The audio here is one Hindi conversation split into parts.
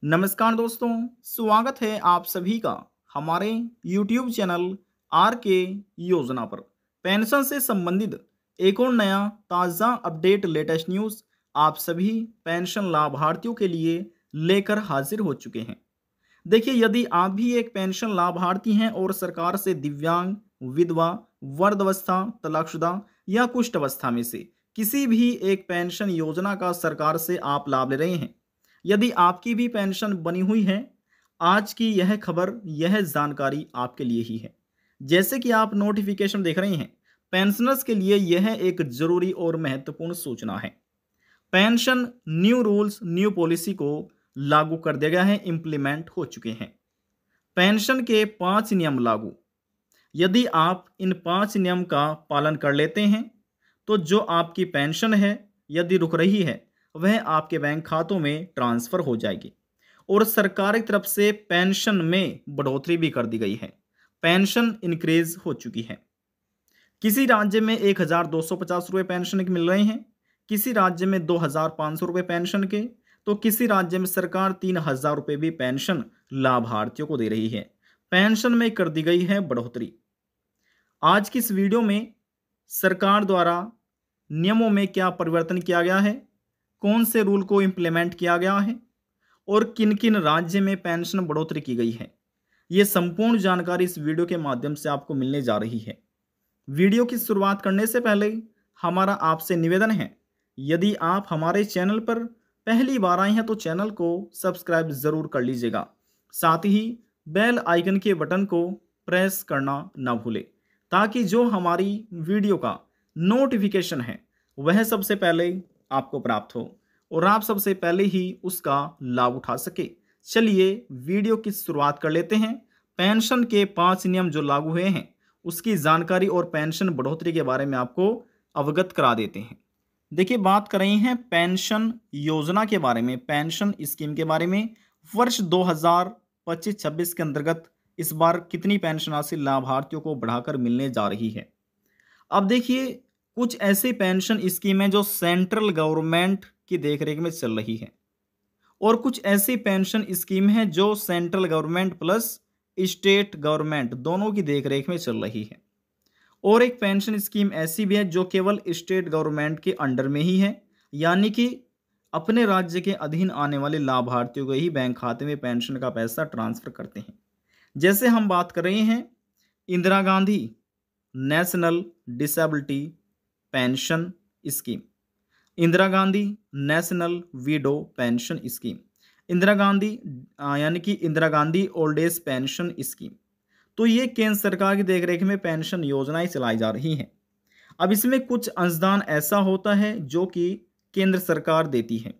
नमस्कार दोस्तों, स्वागत है आप सभी का हमारे YouTube चैनल आर के योजना पर। पेंशन से संबंधित एक और नया ताज़ा अपडेट लेटेस्ट न्यूज़ आप सभी पेंशन लाभार्थियों के लिए लेकर हाजिर हो चुके हैं। देखिए, यदि आप भी एक पेंशन लाभार्थी हैं और सरकार से दिव्यांग, विधवा, वृद्धावस्था, तलाकशुदा या कुष्ठ अवस्था में से किसी भी एक पेंशन योजना का सरकार से आप लाभ ले रहे हैं, यदि आपकी भी पेंशन बनी हुई है, आज की यह खबर, यह जानकारी आपके लिए ही है। जैसे कि आप नोटिफिकेशन देख रहे हैं, पेंशनर्स के लिए यह एक जरूरी और महत्वपूर्ण सूचना है। Pension new rules new policy को लागू कर दिया गया है, इंप्लीमेंट हो चुके हैं। पेंशन के 5 नियम लागू। यदि आप इन 5 नियम का पालन कर लेते हैं तो जो आपकी पेंशन है, यदि रुक रही है, वह आपके बैंक खातों में ट्रांसफर हो जाएगी। और सरकार की तरफ से पेंशन में बढ़ोतरी भी कर दी गई है। पेंशन इंक्रीज हो चुकी है। किसी राज्य में 1,250 रुपये पेंशन के मिल रहे हैं, किसी राज्य में 2,500 रुपये पेंशन के, तो किसी राज्य में सरकार 3,000 रुपये भी पेंशन लाभार्थियों को दे रही है। पेंशन में कर दी गई है बढ़ोतरी। आज की इस वीडियो में सरकार द्वारा नियमों में क्या परिवर्तन किया गया है, कौन से रूल को इम्प्लीमेंट किया गया है और किन किन राज्य में पेंशन बढ़ोतरी की गई है, ये संपूर्ण जानकारी इस वीडियो के माध्यम से आपको मिलने जा रही है। वीडियो की शुरुआत करने से पहले हमारा आपसे निवेदन है, यदि आप हमारे चैनल पर पहली बार आए हैं तो चैनल को सब्सक्राइब जरूर कर लीजिएगा। साथ ही बेल आइकन के बटन को प्रेस करना ना भूलें, ताकि जो हमारी वीडियो का नोटिफिकेशन है वह सबसे पहले आपको प्राप्त हो और आप सबसे पहले ही उसका लाभ उठा सके। चलिए वीडियो की शुरुआत कर लेते हैं। पेंशन के 5 नियम जो लागू हुए हैं उसकी जानकारी और पेंशन बढ़ोतरी के बारे में आपको अवगत करा देते हैं। देखिए, बात कर रहे हैं पेंशन योजना के बारे में, पेंशन स्कीम के बारे में। वर्ष 2025-26 के अंतर्गत इस बार कितनी पेंशन राशि लाभार्थियों को बढ़ाकर मिलने जा रही है। अब देखिए, कुछ ऐसी पेंशन स्कीम है जो सेंट्रल गवर्नमेंट की देखरेख में चल रही है और कुछ ऐसी पेंशन स्कीम है जो central government plus state government दोनों की देखरेख में चल रही है। और एक पेंशन स्कीम ऐसी भी है जो केवल स्टेट गवर्नमेंट के अंडर में ही है, यानी कि अपने राज्य के अधीन आने वाले लाभार्थियों को ही बैंक खाते में पेंशन का पैसा ट्रांसफर करते हैं। जैसे हम बात कर रहे हैं Indira Gandhi national disability pension scheme, Indira Gandhi national window pension scheme, Indira Gandhi यानी कि Indira Gandhi old age pension scheme. तो ये केंद्र सरकार की देखरेख में पेंशन योजनाएं चलाई जा रही हैं। अब इसमें कुछ अंशदान ऐसा होता है जो कि केंद्र सरकार देती है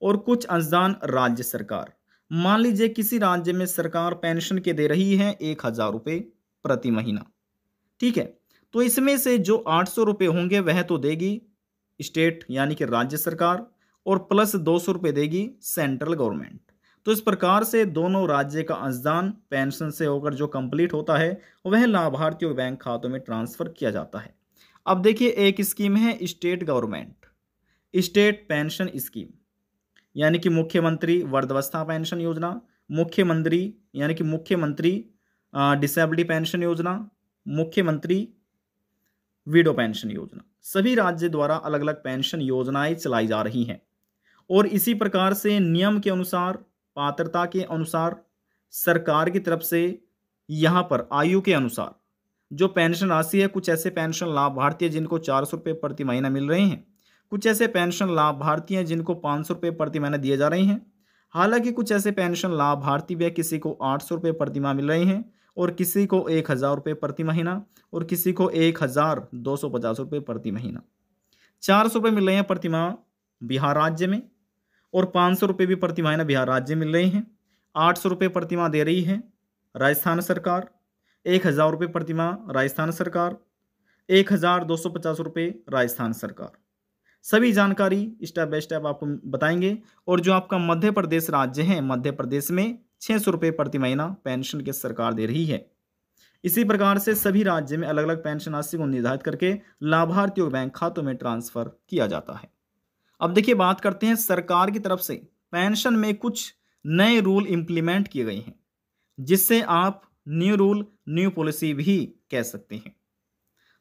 और कुछ अंशदान राज्य सरकार। मान लीजिए किसी राज्य में सरकार पेंशन के दे रही है 1,000 रुपये प्रति महीना, ठीक है, तो इसमें से जो 800 रुपये होंगे वह तो देगी स्टेट यानी कि राज्य सरकार और प्लस 200 रुपये देगी सेंट्रल गवर्नमेंट। तो इस प्रकार से दोनों राज्य का अंशदान पेंशन से होकर जो कंप्लीट होता है वह लाभार्थियों के बैंक खातों में ट्रांसफर किया जाता है। अब देखिए, एक स्कीम है state government state pension scheme, यानी कि मुख्यमंत्री वृद्धावस्था पेंशन योजना, मुख्यमंत्री यानी कि मुख्यमंत्री डिसेबिलिटी पेंशन योजना, मुख्यमंत्री विडो पेंशन योजना। सभी राज्य द्वारा अलग अलग पेंशन योजनाएं चलाई जा रही हैं और इसी प्रकार से नियम के अनुसार, पात्रता के अनुसार सरकार की तरफ से यहाँ पर आयु के अनुसार जो पेंशन राशि है, कुछ ऐसे पेंशन लाभार्थी हैं जिनको 400 रुपये प्रति महीना मिल रहे हैं, कुछ ऐसे पेंशन लाभार्थी हैं जिनको 500 रुपये प्रति महीना दिए जा रहे हैं। हालांकि कुछ ऐसे पेंशन लाभार्थी भी है, किसी को 800 रुपये प्रति माह मिल रहे हैं और किसी को 1,000 रुपये प्रति महीना और किसी को 1,250 रुपये प्रति महीना। 400 रुपये मिल रहे हैं प्रति माह बिहार राज्य में और 500 रुपये भी प्रति महीना बिहार राज्य मिल रहे हैं। 800 रुपये प्रति माह दे रही है राजस्थान सरकार, 1,000 रुपये प्रति माह राजस्थान सरकार, 1,250 रुपये राजस्थान सरकार। सभी जानकारी स्टेप बाय स्टेप आपको बताएंगे। और जो आपका मध्य प्रदेश राज्य है, मध्य प्रदेश में 600 रुपये प्रति महीना पेंशन की सरकार दे रही है। इसी प्रकार से सभी राज्य में अलग अलग पेंशन राशि को निर्धारित करके लाभार्थियों के बैंक खातों में ट्रांसफर किया जाता है। अब देखिए, बात करते हैं सरकार की तरफ से पेंशन में कुछ नए रूल इम्प्लीमेंट किए गए हैं, जिससे आप न्यू रूल न्यू पॉलिसी भी कह सकते हैं।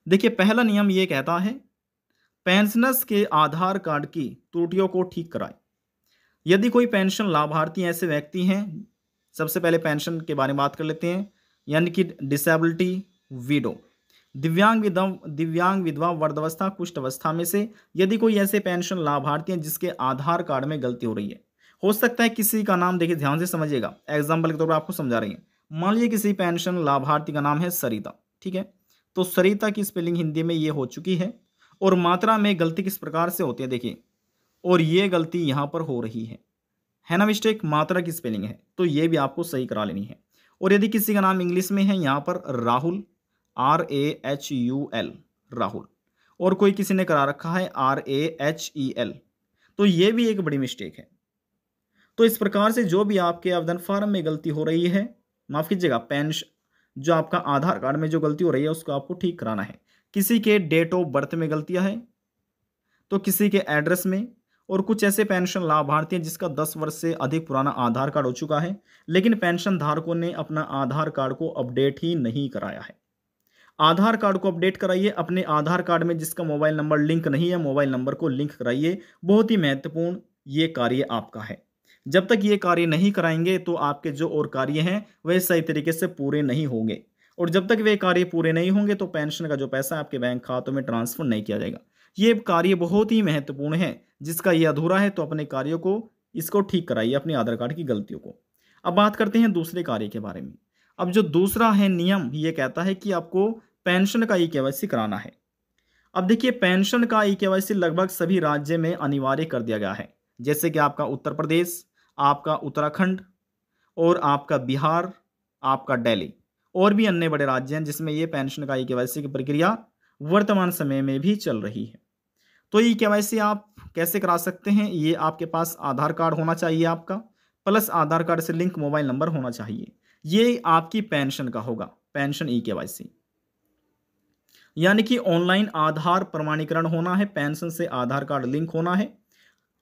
देखिए, पहला नियम ये कहता है पेंशनर्स के आधार कार्ड की त्रुटियों को ठीक कराएं। यदि कोई पेंशन लाभार्थी ऐसे व्यक्ति हैं, सबसे पहले पेंशन के बारे में बात कर लेते हैं, यानी कि डिसेबिलिटी, विडो, दिव्यांग विधवा, वृद्धावस्था, कुष्ठ अवस्था में से यदि कोई ऐसे पेंशन लाभार्थी हैं जिसके आधार कार्ड में गलती हो रही है, हो सकता है किसी का नाम, देखिए ध्यान से समझिएगा, एग्जाम्पल के तौर पर आपको समझा रही है। मान लीजिए किसी पेंशन लाभार्थी का नाम है सरिता, ठीक है, तो सरिता की स्पेलिंग हिंदी में ये हो चुकी है और मात्रा में गलती किस प्रकार से होती है, देखिए, और ये गलती यहाँ पर हो रही है ना, मिस्टेक, मात्रा की स्पेलिंग है, तो ये भी आपको सही करा लेनी है। और यदि किसी का नाम इंग्लिश में है यहाँ पर राहुल, RAHUL, राहुल, और कोई किसी ने करा रखा है RAHEL, तो ये भी एक बड़ी मिस्टेक है। तो इस प्रकार से जो भी आपके आवेदन फार्म में गलती हो रही है, माफ कीजिएगा, पेंशन जो आपका आधार कार्ड में जो गलती हो रही है उसको आपको ठीक कराना है। किसी के डेट ऑफ बर्थ में गलतियां हैं, तो किसी के एड्रेस में, और कुछ ऐसे पेंशन लाभार्थी हैं जिसका 10 वर्ष से अधिक पुराना आधार कार्ड हो चुका है, लेकिन पेंशन धारकों ने अपना आधार कार्ड को अपडेट ही नहीं कराया है। आधार कार्ड को अपडेट कराइए। अपने आधार कार्ड में जिसका मोबाइल नंबर लिंक नहीं है, मोबाइल नंबर को लिंक कराइए। बहुत ही महत्वपूर्ण ये कार्य आपका है। जब तक ये कार्य नहीं कराएंगे तो आपके जो और कार्य हैं वे सही तरीके से पूरे नहीं होंगे, और जब तक वे कार्य पूरे नहीं होंगे तो पेंशन का जो पैसा आपके बैंक खातों में ट्रांसफर नहीं किया जाएगा। ये कार्य बहुत ही महत्वपूर्ण है, जिसका ये अधूरा है तो अपने कार्यों को इसको ठीक कराइए, अपने आधार कार्ड की गलतियों को। अब बात करते हैं दूसरे कार्य के बारे में। अब जो दूसरा है नियम, ये कहता है कि आपको पेंशन का ई-केवाईसी कराना है। अब देखिए, पेंशन का ई-केवाईसी लगभग सभी राज्य में अनिवार्य कर दिया गया है, जैसे कि आपका उत्तर प्रदेश, आपका उत्तराखंड, और आपका बिहार, आपका दिल्ली, और भी अन्य बड़े राज्य हैं जिसमें ये पेंशन का ई-केवाईसी की प्रक्रिया वर्तमान समय में भी चल रही है। तो ई-केवाईसी आप कैसे करा सकते हैं? ये आपके पास आधार कार्ड होना चाहिए आपका, प्लस आधार कार्ड से लिंक मोबाइल नंबर होना चाहिए। ये आपकी पेंशन का होगा, पेंशन ई-केवाईसी, यानी कि ऑनलाइन आधार प्रमाणीकरण होना है, पेंशन से आधार कार्ड लिंक होना है।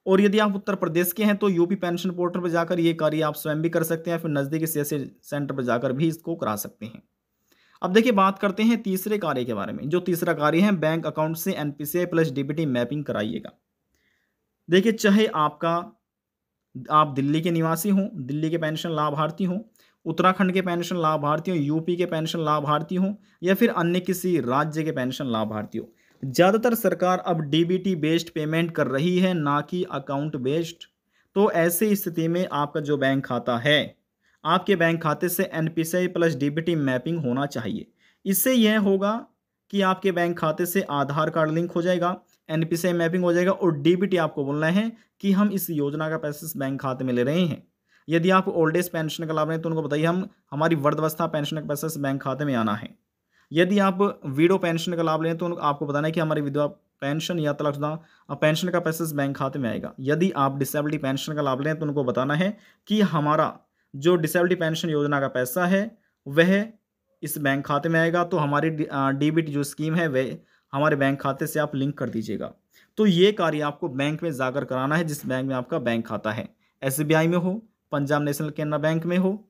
और यदि आप उत्तर प्रदेश के हैं तो यूपी पेंशन पोर्टल पर जाकर ये कार्य आप स्वयं भी कर सकते हैं, फिर नज़दीकी सीएससी सेंटर पर जाकर भी इसको करा सकते हैं। अब देखिए, बात करते हैं तीसरे कार्य के बारे में। जो तीसरा कार्य है, बैंक अकाउंट से एनपीसीआई प्लस डीबीटी मैपिंग कराइएगा। देखिए, चाहे आप दिल्ली के निवासी हों, दिल्ली के पेंशन लाभार्थी हों, उत्तराखंड के पेंशन लाभार्थी हों, यूपी के पेंशन लाभार्थी हों, या फिर अन्य किसी राज्य के पेंशन लाभार्थी हो, ज़्यादातर सरकार अब डीबीटी बेस्ड पेमेंट कर रही है, ना कि अकाउंट बेस्ड। तो ऐसी स्थिति में आपका जो बैंक खाता है, आपके बैंक खाते से एनपीसीआई प्लस डीबीटी मैपिंग होना चाहिए। इससे यह होगा कि आपके बैंक खाते से आधार कार्ड लिंक हो जाएगा, एनपीसीआई मैपिंग हो जाएगा, और डीबीटी आपको बोलना है कि हम इस योजना का पैसा इस बैंक खाते में ले रहे हैं। यदि आप ओल्ड एज पेंशन का लाभ रहे हैं तो उनको बताइए हमारी वृद्धावस्था पेंशन का पैसा इस बैंक खाते में आना है। यदि आप विडो पेंशन का लाभ लें तो आपको बताना है कि हमारी विधवा पेंशन या तलाकशुदा पेंशन का पैसा इस बैंक खाते में आएगा। यदि आप डिसेबिलिटी पेंशन का लाभ लें तो उनको बताना है कि हमारा जो डिसेबिलिटी पेंशन योजना का पैसा है वह इस बैंक खाते में आएगा, तो हमारी डीबीटी जो स्कीम है वह हमारे बैंक खाते से आप लिंक कर दीजिएगा। तो ये कार्य आपको बैंक में जाकर कराना है, जिस बैंक में आपका बैंक खाता है, SBI में हो, पंजाब नेशनल केनरा बैंक में हो,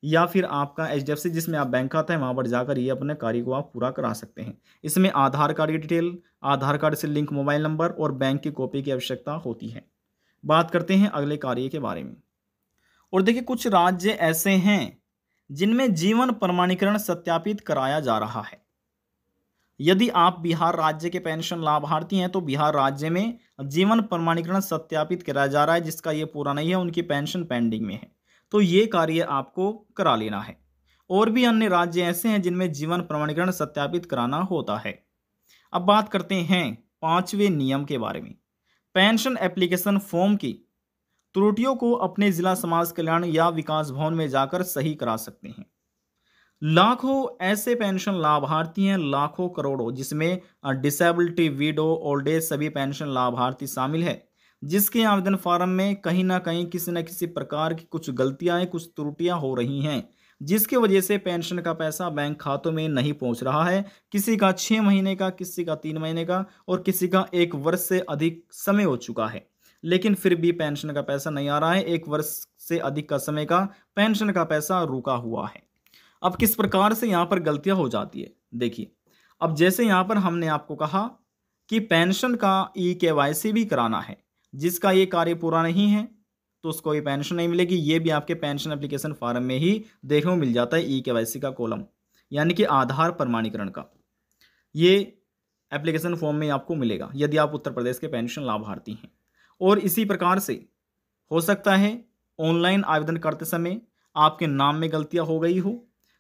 या फिर आपका HDFC जिसमें आप बैंक खाता है, वहाँ पर जाकर ये अपने कार्य को आप पूरा करा सकते हैं। इसमें आधार कार्ड की डिटेल, आधार कार्ड से लिंक मोबाइल नंबर और बैंक की कॉपी की आवश्यकता होती है। बात करते हैं अगले कार्य के बारे में। और देखिए, कुछ राज्य ऐसे हैं जिनमें जीवन प्रमाणीकरण सत्यापित कराया जा रहा है। यदि आप बिहार राज्य के पेंशन लाभार्थी हैं तो बिहार राज्य में जीवन प्रमाणीकरण सत्यापित कराया जा रहा है, जिसका ये पूरा नहीं है, उनकी पेंशन पेंडिंग में है, तो ये कार्य आपको करा लेना है। और भी अन्य राज्य ऐसे हैं जिनमें जीवन प्रमाणीकरण सत्यापित कराना होता है। अब बात करते हैं 5वें नियम के बारे में। पेंशन एप्लीकेशन फॉर्म की त्रुटियों को अपने जिला समाज कल्याण या विकास भवन में जाकर सही करा सकते हैं। लाखों ऐसे पेंशन लाभार्थी हैं, लाखों करोड़ों, जिसमें डिसेबिलिटी, विडो, ओल्ड एज सभी पेंशन लाभार्थी शामिल है, जिसके आवेदन फॉर्म में कहीं ना कहीं किसी न किसी प्रकार की कुछ गलतियां, कुछ त्रुटियां हो रही हैं, जिसकी वजह से पेंशन का पैसा बैंक खातों में नहीं पहुंच रहा है। किसी का 6 महीने का, किसी का 3 महीने का, और किसी का 1 वर्ष से अधिक समय हो चुका है। लेकिन फिर भी पेंशन का पैसा नहीं आ रहा है। 1 वर्ष से अधिक का समय का पेंशन का पैसा रुका हुआ है। अब किस प्रकार से यहाँ पर गलतियाँ हो जाती है, देखिए। अब जैसे यहाँ पर हमने आपको कहा कि पेंशन का ई-केवाईसी भी कराना है, जिसका ये कार्य पूरा नहीं है तो उसको ये पेंशन नहीं मिलेगी। ये भी आपके पेंशन एप्लीकेशन फॉर्म में ही देखने को मिल जाता है, ई-केवाईसी का कॉलम, यानी कि आधार प्रमाणीकरण का। ये एप्लीकेशन फॉर्म में आपको मिलेगा यदि आप उत्तर प्रदेश के पेंशन लाभार्थी हैं। और इसी प्रकार से हो सकता है ऑनलाइन आवेदन करते समय आपके नाम में गलतियां हो गई हो,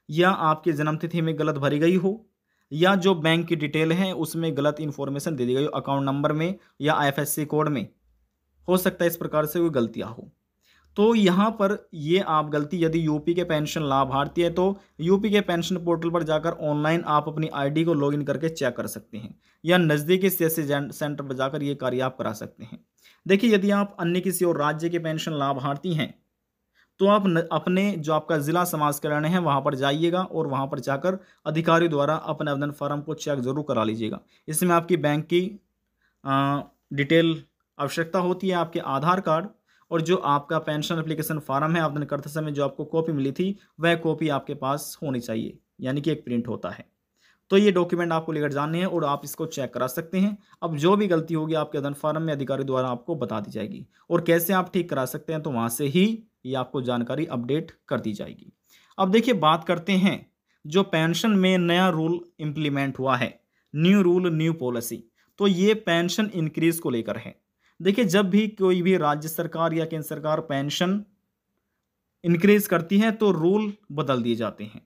या आपकी जन्मतिथि में गलत भरी गई हो, या जो बैंक की डिटेल है उसमें गलत इन्फॉर्मेशन दे दी गई हो, अकाउंट नंबर में या आईएफएससी कोड में। हो सकता है इस प्रकार से कोई गलतियां हो। तो यहाँ पर ये आप गलती, यदि यूपी के पेंशन लाभार्थी है तो यूपी के पेंशन पोर्टल पर जाकर ऑनलाइन आप अपनी आईडी को लॉगिन करके चेक कर सकते हैं, या नज़दीकी सीएससी सेंटर पर जाकर ये कार्य आप करा सकते हैं। देखिए, यदि आप अन्य किसी और राज्य के पेंशन लाभार्थी हैं तो आप अपने जो आपका जिला समाज कल्याण है वहाँ पर जाइएगा और वहाँ पर जाकर अधिकारी द्वारा अपने आवेदन फॉर्म को चेक जरूर करा लीजिएगा। इसमें आपकी बैंक की डिटेल आवश्यकता होती है, आपके आधार कार्ड, और जो आपका पेंशन एप्लीकेशन फॉर्म है आवेदन करते समय जो आपको कॉपी मिली थी वह कॉपी आपके पास होनी चाहिए, यानी कि एक प्रिंट होता है। तो ये डॉक्यूमेंट आपको लेकर जाने हैं और आप इसको चेक करा सकते हैं। अब जो भी गलती होगी आपके आवेदन फॉर्म में अधिकारी द्वारा आपको बता दी जाएगी, और कैसे आप ठीक करा सकते हैं तो वहाँ से ही ये आपको जानकारी अपडेट कर दी जाएगी। अब देखिए, बात करते हैं जो पेंशन में नया रूल इम्प्लीमेंट हुआ है, न्यू रूल न्यू पॉलिसी। तो ये पेंशन इंक्रीज को लेकर है। देखिए, जब भी कोई भी राज्य सरकार या केंद्र सरकार पेंशन इंक्रीज करती है तो रूल बदल दिए जाते हैं,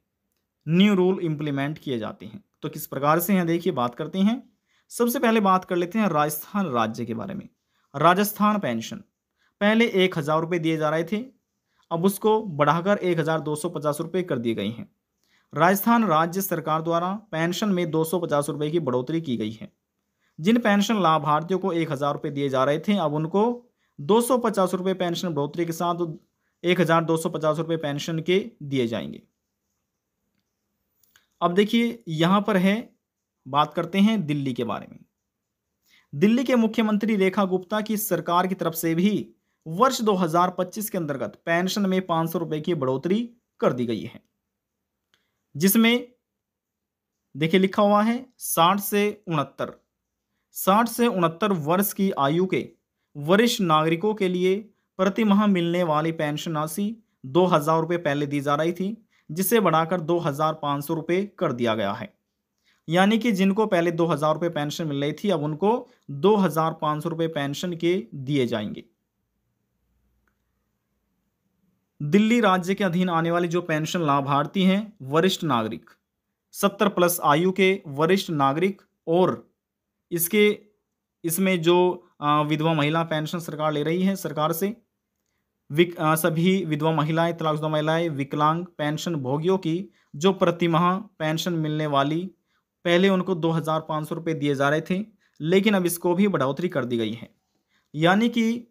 न्यू रूल इंप्लीमेंट किए जाते हैं। तो किस प्रकार से हैं, देखिए बात करते हैं। सबसे पहले बात कर लेते हैं राजस्थान राज्य के बारे में। राजस्थान पेंशन पहले 1,000 रुपये दिए जा रहे थे, अब उसको बढ़ाकर 1,250 रुपये कर दिए गए हैं। राजस्थान राज्य सरकार द्वारा पेंशन में 250 रुपये की बढ़ोतरी की गई है। जिन पेंशन लाभार्थियों को 1,000 रुपये दिए जा रहे थे, अब उनको 250 रुपये पेंशन बढ़ोतरी के साथ 1,250 रुपये पेंशन के दिए जाएंगे। अब देखिए, यहां पर है, बात करते हैं दिल्ली के बारे में। दिल्ली के मुख्यमंत्री रेखा गुप्ता की सरकार की तरफ से भी वर्ष 2025 के अंतर्गत पेंशन में 500 रुपए की बढ़ोतरी कर दी गई है, जिसमें देखिए लिखा हुआ है 60 से 69 वर्ष की आयु के वरिष्ठ नागरिकों के लिए प्रति माह मिलने वाली पेंशन राशि 2,000 रुपये पहले दी जा रही थी, जिसे बढ़ाकर 2,500 रुपये कर दिया गया है। यानी कि जिनको पहले 2,000 रुपये पेंशन मिल रही थी, अब उनको 2,500 रुपये पेंशन के दिए जाएंगे। दिल्ली राज्य के अधीन आने वाले जो पेंशन लाभार्थी हैं, वरिष्ठ नागरिक, 70 प्लस आयु के वरिष्ठ नागरिक, और इसमें जो विधवा महिला पेंशन सरकार ले रही है सरकार से, सभी विधवा महिलाएं, तलाकशुदा महिलाएं, विकलांग पेंशन भोगियों की जो प्रति माह पेंशन मिलने वाली, पहले उनको 2,500 रुपये दिए जा रहे थे, लेकिन अब इसको भी बढ़ोतरी कर दी गई है। यानी कि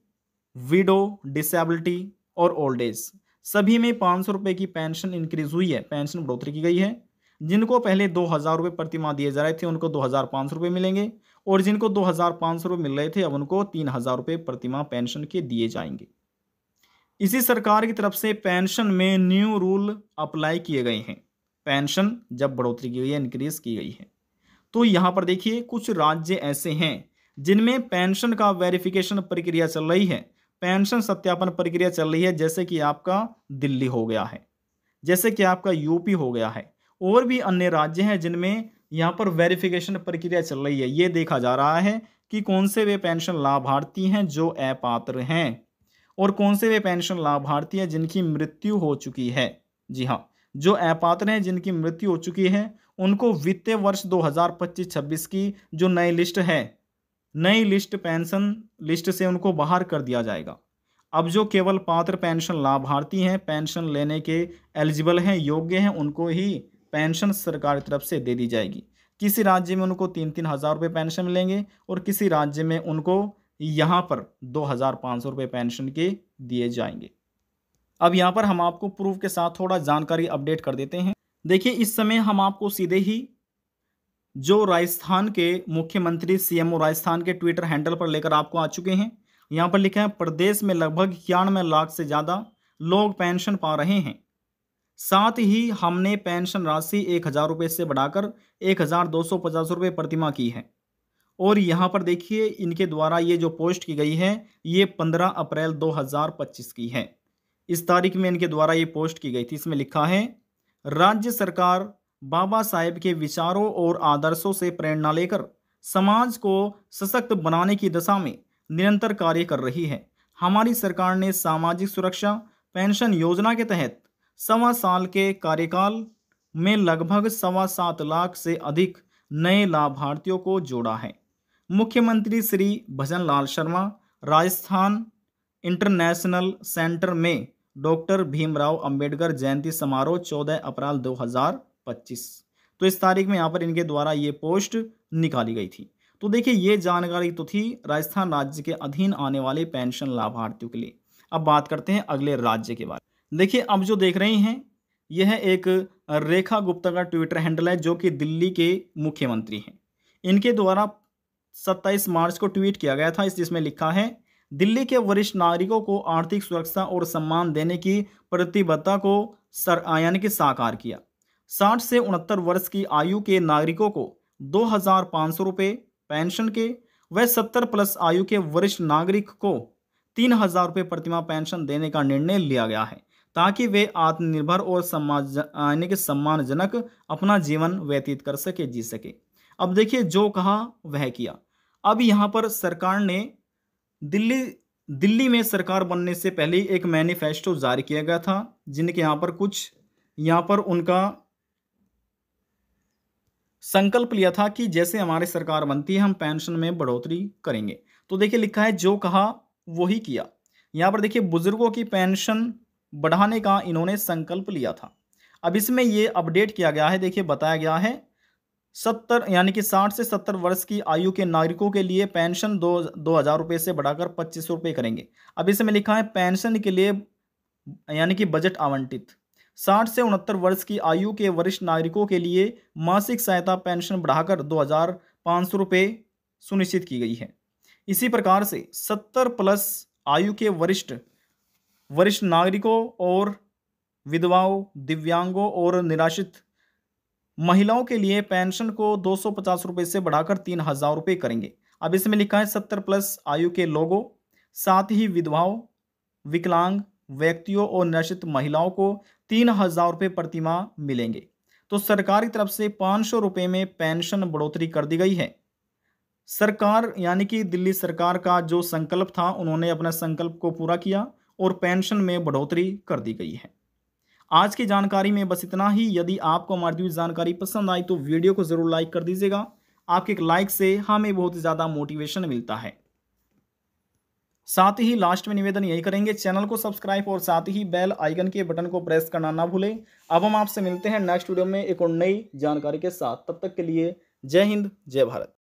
विडो, डिसेबिलिटी और ओल्ड एज सभी में 500 रुपये की पेंशन इंक्रीज हुई है, पेंशन बढ़ोतरी की गई है। जिनको पहले 2,000 रुपये प्रति माह दिए जा रहे थे उनको 2,500 रुपये मिलेंगे, और जिनको 2,500 रुपये मिल रहे थे अब उनको 3,000 रुपये प्रति माह पेंशन के दिए जाएंगे। इसी सरकार की तरफ से पेंशन में न्यू रूल अप्लाई किए गए हैं। पेंशन जब बढ़ोतरी की गई है, इंक्रीज की गई है। तो यहाँ पर देखिए, कुछ राज्य ऐसे हैं जिनमें पेंशन का वेरिफिकेशन प्रक्रिया चल रही है, पेंशन सत्यापन प्रक्रिया चल रही है, जैसे कि आपका दिल्ली हो गया है, जैसे कि आपका यूपी हो गया है, और भी अन्य राज्य हैं जिनमें यहाँ पर वेरिफिकेशन प्रक्रिया चल रही है। ये देखा जा रहा है कि कौन से वे पेंशन लाभार्थी हैं जो अपात्र हैं, और कौन से वे पेंशन लाभार्थी हैं जिनकी मृत्यु हो चुकी है। जी हाँ, जो अपात्र हैं जिनकी मृत्यु हो चुकी है उनको वित्तीय वर्ष 2025-26 की जो नई लिस्ट है, नई लिस्ट पेंशन लिस्ट से उनको बाहर कर दिया जाएगा। अब जो केवल पात्र पेंशन लाभार्थी हैं, पेंशन लेने के एलिजिबल हैं, योग्य हैं, उनको ही पेंशन सरकार की तरफ से दे दी जाएगी। किसी राज्य में उनको 3-3 हज़ार रुपये पेंशन मिलेंगे, और किसी राज्य में उनको यहाँ पर 2,500 रुपये पेंशन के दिए जाएंगे। अब यहाँ पर हम आपको प्रूफ के साथ थोड़ा जानकारी अपडेट कर देते हैं। देखिए, इस समय हम आपको सीधे ही जो राजस्थान के मुख्यमंत्री CMO राजस्थान के ट्विटर हैंडल पर लेकर आपको आ चुके हैं। यहाँ पर लिखा है प्रदेश में लगभग 91 लाख से ज़्यादा लोग पेंशन पा रहे हैं। साथ ही हमने पेंशन राशि 1,000 रुपये से बढ़ाकर 1,250 रुपये प्रतिमाह की है। और यहाँ पर देखिए इनके द्वारा ये जो पोस्ट की गई है ये 15 अप्रैल 2025 की है। इस तारीख में इनके द्वारा ये पोस्ट की गई थी। इसमें लिखा है राज्य सरकार बाबा साहेब के विचारों और आदर्शों से प्रेरणा लेकर समाज को सशक्त बनाने की दिशा में निरंतर कार्य कर रही है। हमारी सरकार ने सामाजिक सुरक्षा पेंशन योजना के तहत 1.25 साल के कार्यकाल में लगभग 7.25 लाख से अधिक नए लाभार्थियों को जोड़ा है। मुख्यमंत्री श्री भजन लाल शर्मा राजस्थान इंटरनेशनल सेंटर में डॉक्टर भीमराव अंबेडकर जयंती समारोह 14 अप्रैल 2025। तो इस तारीख में यहाँ पर इनके द्वारा ये पोस्ट निकाली गई थी। तो देखिए ये जानकारी तो थी राजस्थान राज्य के अधीन आने वाले पेंशन लाभार्थियों के लिए। अब बात करते हैं अगले राज्य के बारे में। देखिए अब जो देख रहे हैं यह एक रेखा गुप्ता का ट्विटर हैंडल है जो कि दिल्ली के मुख्यमंत्री हैं। इनके द्वारा 27 मार्च को ट्वीट किया गया था जिसमें लिखा है दिल्ली के वरिष्ठ नागरिकों को आर्थिक सुरक्षा और सम्मान देने की प्रतिबद्धता को यानी कि साकार किया। 60 से 69 वर्ष की आयु के नागरिकों को 2,500 रुपये पेंशन के व 70 प्लस आयु के वरिष्ठ नागरिक को 3,000 रुपये प्रतिमाह पेंशन देने का निर्णय लिया गया है ताकि वे आत्मनिर्भर और यानी कि सम्मानजनक अपना जीवन व्यतीत कर सके, जी सके। अब देखिए जो कहा वह किया। अब यहाँ पर सरकार ने दिल्ली में सरकार बनने से पहले एक मैनिफेस्टो जारी किया गया था जिनके यहाँ पर उनका संकल्प लिया था कि जैसे हमारी सरकार बनती है हम पेंशन में बढ़ोतरी करेंगे। तो देखिए लिखा है जो कहा वही किया। यहाँ पर देखिए बुजुर्गों की पेंशन बढ़ाने का इन्होंने संकल्प लिया था। अब इसमें ये अपडेट किया गया है, देखिए बताया गया है 70 यानी कि 60 से 70 वर्ष की आयु के नागरिकों के लिए पेंशन 2,000 रुपये से बढ़ाकर 2,500 रुपये करेंगे। अब इसमें लिखा है पेंशन के लिए यानी कि बजट आवंटित 60 से 69 वर्ष की आयु के वरिष्ठ नागरिकों के लिए मासिक सहायता पेंशन बढ़ाकर 2,500 रुपये सुनिश्चित की गई है। इसी प्रकार से 70 प्लस आयु के वरिष्ठ नागरिकों और विधवाओं, दिव्यांगों और निराश्रित महिलाओं के लिए पेंशन को 250 रुपये से बढ़ाकर 3,000 रुपये करेंगे। अब इसमें लिखा है 70 प्लस आयु के लोगों, साथ ही विधवाओं, विकलांग व्यक्तियों और निराश्रित महिलाओं को 3,000 रुपये प्रतिमाह मिलेंगे। तो सरकार की तरफ से 500 रुपये में पेंशन बढ़ोतरी कर दी गई है। सरकार यानी कि दिल्ली सरकार का जो संकल्प था उन्होंने अपने संकल्प को पूरा किया और पेंशन में बढ़ोतरी कर दी गई है। आज की जानकारी में बस इतना ही। यदि आपको हमारी दी जानकारी पसंद आई तो वीडियो को ज़रूर लाइक कर दीजिएगा। आपके एक लाइक से हमें बहुत ज़्यादा मोटिवेशन मिलता है। साथ ही लास्ट में निवेदन यही करेंगे, चैनल को सब्सक्राइब और साथ ही बेल आइकन के बटन को प्रेस करना ना भूलें। अब हम आपसे मिलते हैं नेक्स्ट वीडियो में एक और नई जानकारी के साथ। तब तक के लिए जय हिंद, जय भारत।